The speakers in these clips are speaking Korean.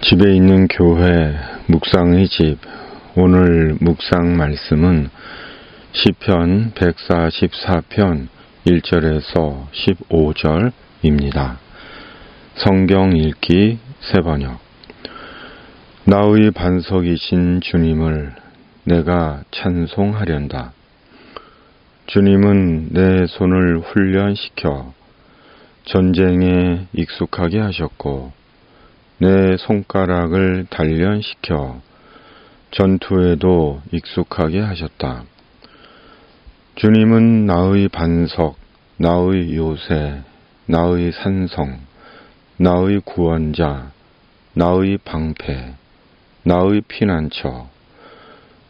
집에 있는 교회 묵상의 집. 오늘 묵상 말씀은 시편 144편 1절에서 15절입니다. 성경 읽기 새번역. 나의 반석이신 주님을 내가 찬송하련다. 주님은 내 손을 훈련시켜 전쟁에 익숙하게 하셨고 내 손가락을 단련시켜 전투에도 익숙하게 하셨다. 주님은 나의 반석, 나의 요새, 나의 산성, 나의 구원자, 나의 방패, 나의 피난처,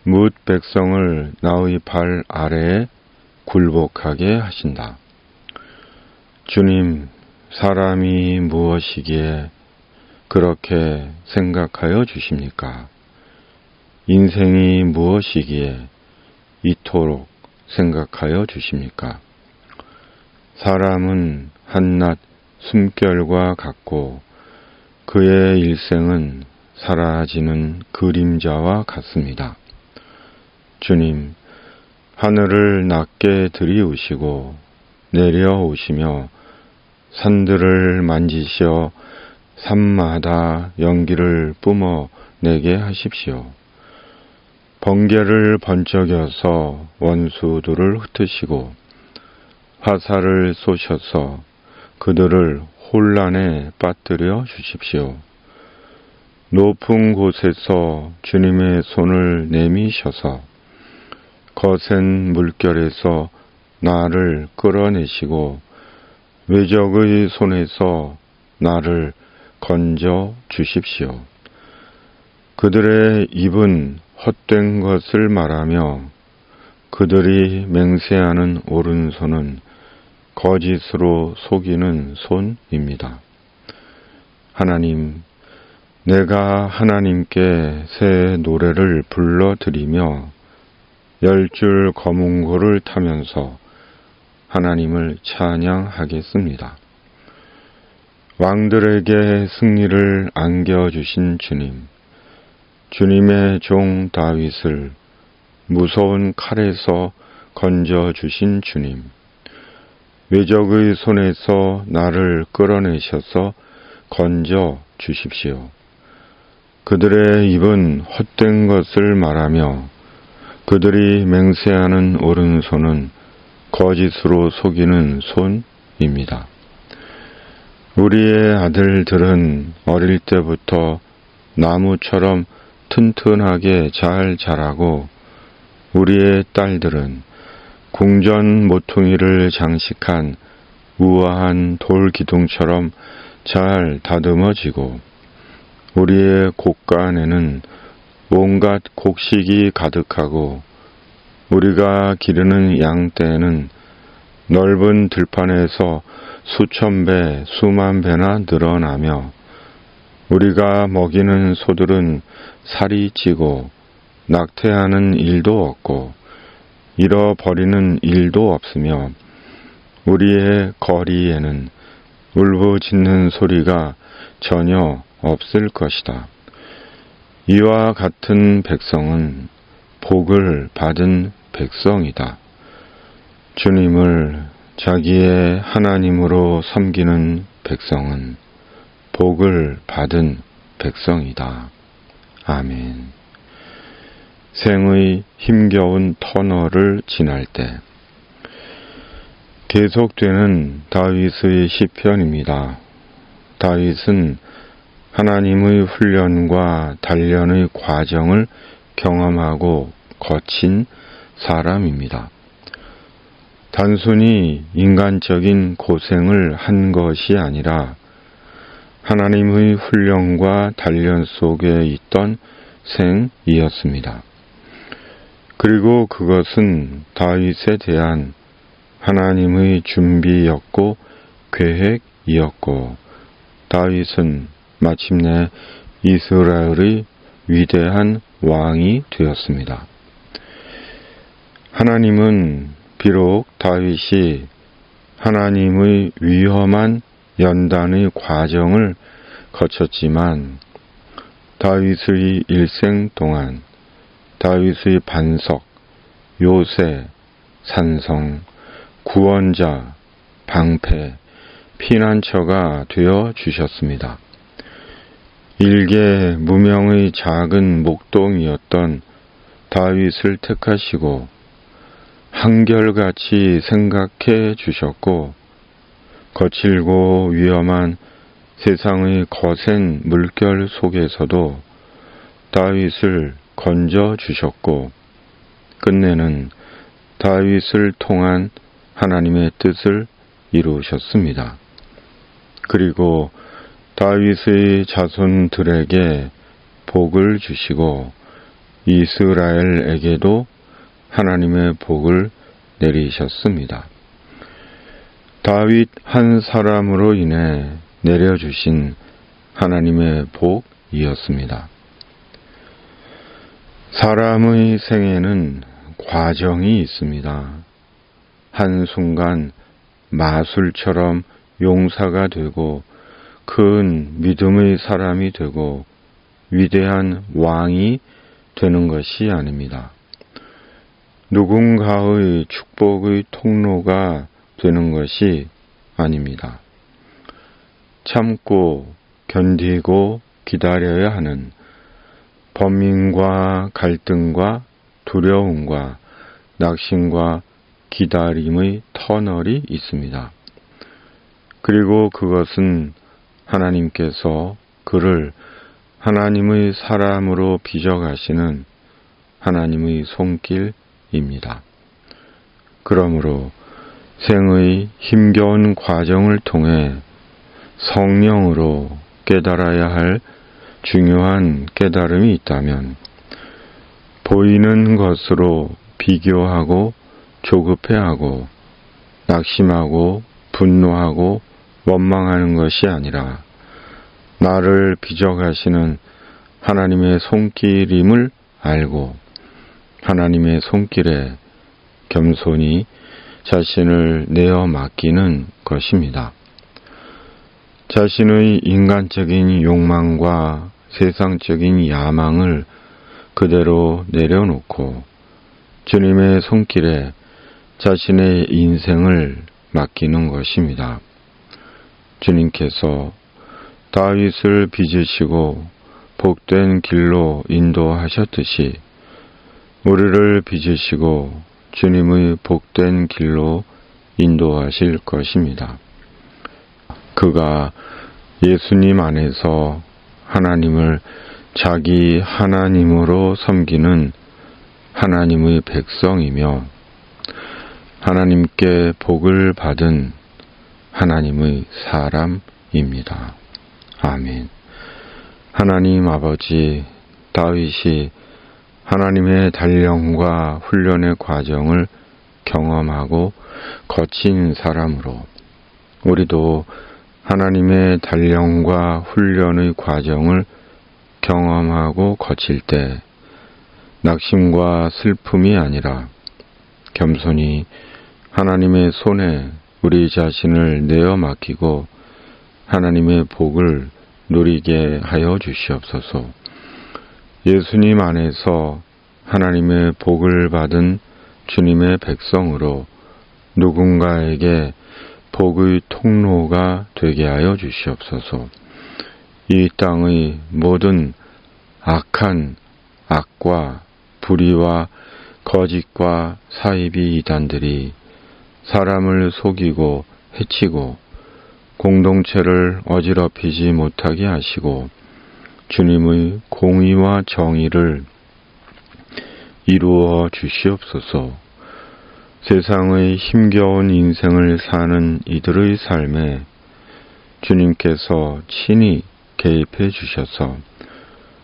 뭇 백성을 나의 발 아래에 굴복하게 하신다. 주님, 사람이 무엇이기에 그렇게 생각하여 주십니까? 인생이 무엇이기에 이토록 생각하여 주십니까? 사람은 한낱 숨결과 같고 그의 일생은 사라지는 그림자와 같습니다. 주님, 하늘을 낮게 들이우시고 내려오시며 산들을 만지시어 산마다 연기를 뿜어내게 하십시오. 번개를 번쩍여서 원수들을 흩으시고 화살을 쏘셔서 그들을 혼란에 빠뜨려 주십시오. 높은 곳에서 주님의 손을 내미셔서 거센 물결에서 나를 끌어내시고 외적의 손에서 나를 건져 주십시오. 그들의 입은 헛된 것을 말하며 그들이 맹세하는 오른손은 거짓으로 속이는 손입니다. 하나님, 내가 하나님께 새 노래를 불러드리며 10줄 검은고를 타면서 하나님을 찬양하겠습니다. 왕들에게 승리를 안겨주신 주님, 주님의 종 다윗을 무서운 칼에서 건져주신 주님, 외적의 손에서 나를 끌어내셔서 건져 주십시오. 그들의 입은 헛된 것을 말하며 그들이 맹세하는 오른손은 거짓으로 속이는 손입니다. 우리의 아들들은 어릴 때부터 나무처럼 튼튼하게 잘 자라고 우리의 딸들은 궁전 모퉁이를 장식한 우아한 돌기둥처럼 잘 다듬어지고 우리의 곡간에는 온갖 곡식이 가득하고 우리가 기르는 양떼는 넓은 들판에서 수천 배, 수만 배나 늘어나며 우리가 먹이는 소들은 살이 찌고 낙태하는 일도 없고 잃어버리는 일도 없으며 우리의 거리에는 울부짖는 소리가 전혀 없을 것이다. 이와 같은 백성은 복을 받은 백성이다. 주님을 자기의 하나님으로 섬기는 백성은 복을 받은 백성이다. 아멘. 생의 힘겨운 터널을 지날 때 계속되는 다윗의 시편입니다. 다윗은 하나님의 훈련과 단련의 과정을 경험하고 거친 사람입니다. 단순히 인간적인 고생을 한 것이 아니라 하나님의 훈련과 단련 속에 있던 생이었습니다. 그리고 그것은 다윗에 대한 하나님의 준비였고 계획이었고 다윗은 마침내 이스라엘의 위대한 왕이 되었습니다. 하나님은 비록 다윗이 하나님의 위험한 연단의 과정을 거쳤지만 다윗의 일생 동안 다윗의 반석, 요새, 산성, 구원자, 방패, 피난처가 되어 주셨습니다. 일개 무명의 작은 목동이었던 다윗을 택하시고 한결같이 생각해 주셨고 거칠고 위험한 세상의 거센 물결 속에서도 다윗을 건져 주셨고 끝내는 다윗을 통한 하나님의 뜻을 이루셨습니다. 그리고 다윗의 자손들에게 복을 주시고 이스라엘에게도 하나님의 복을 내리셨습니다. 다윗 한 사람으로 인해 내려주신 하나님의 복이었습니다. 사람의 생애는 과정이 있습니다. 한순간 마술처럼 용사가 되고 큰 믿음의 사람이 되고 위대한 왕이 되는 것이 아닙니다. 누군가의 축복의 통로가 되는 것이 아닙니다. 참고 견디고 기다려야 하는 범민과 갈등과 두려움과 낙심과 기다림의 터널이 있습니다. 그리고 그것은 하나님께서 그를 하나님의 사람으로 빚어가시는 하나님의 손길입니다. 그러므로 생의 힘겨운 과정을 통해 성령으로 깨달아야 할 중요한 깨달음이 있다면 보이는 것으로 비교하고 조급해하고 낙심하고 분노하고 원망하는 것이 아니라 나를 빚어가시는 하나님의 손길임을 알고 하나님의 손길에 겸손히 자신을 내어 맡기는 것입니다. 자신의 인간적인 욕망과 세상적인 야망을 그대로 내려놓고 주님의 손길에 자신의 인생을 맡기는 것입니다. 주님께서 다윗을 빚으시고 복된 길로 인도하셨듯이 우리를 빚으시고 주님의 복된 길로 인도하실 것입니다. 그가 예수님 안에서 하나님을 자기 하나님으로 섬기는 하나님의 백성이며 하나님께 복을 받은 하나님의 사람입니다. 아멘. 하나님 아버지, 다윗이 하나님의 단련과 훈련의 과정을 경험하고 거친 사람으로 우리도 하나님의 단련과 훈련의 과정을 경험하고 거칠 때 낙심과 슬픔이 아니라 겸손히 하나님의 손에 우리 자신을 내어 맡기고 하나님의 복을 누리게 하여 주시옵소서. 예수님 안에서 하나님의 복을 받은 주님의 백성으로 누군가에게 복의 통로가 되게 하여 주시옵소서. 이 땅의 모든 악한 악과 불의와 거짓과 사이비 이단들이 사람을 속이고 해치고 공동체를 어지럽히지 못하게 하시고 주님의 공의와 정의를 이루어 주시옵소서. 세상의 힘겨운 인생을 사는 이들의 삶에 주님께서 친히 개입해 주셔서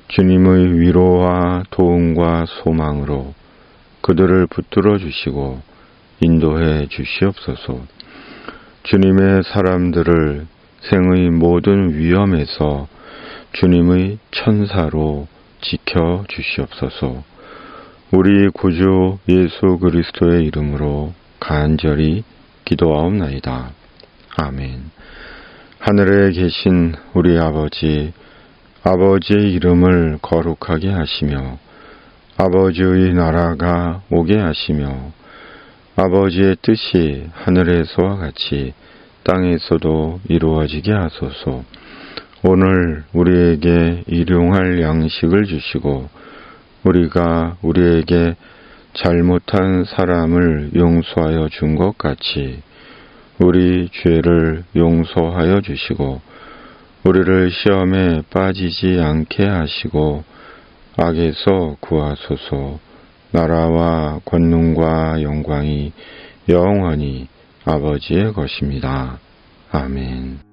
주님의 위로와 도움과 소망으로 그들을 붙들어 주시고 인도해 주시옵소서. 주님의 사람들을 생의 모든 위험에서 주님의 천사로 지켜 주시옵소서. 우리 구주 예수 그리스도의 이름으로 간절히 기도하옵나이다. 아멘. 하늘에 계신 우리 아버지, 아버지의 이름을 거룩하게 하시며 아버지의 나라가 오게 하시며 아버지의 뜻이 하늘에서와 같이 땅에서도 이루어지게 하소서. 오늘 우리에게 일용할 양식을 주시고 우리가 우리에게 잘못한 사람을 용서하여 준 것 같이 우리 죄를 용서하여 주시고 우리를 시험에 빠지지 않게 하시고 악에서 구하소서. 나라와 권능과 영광이 영원히 아버지의 것입니다. 아멘.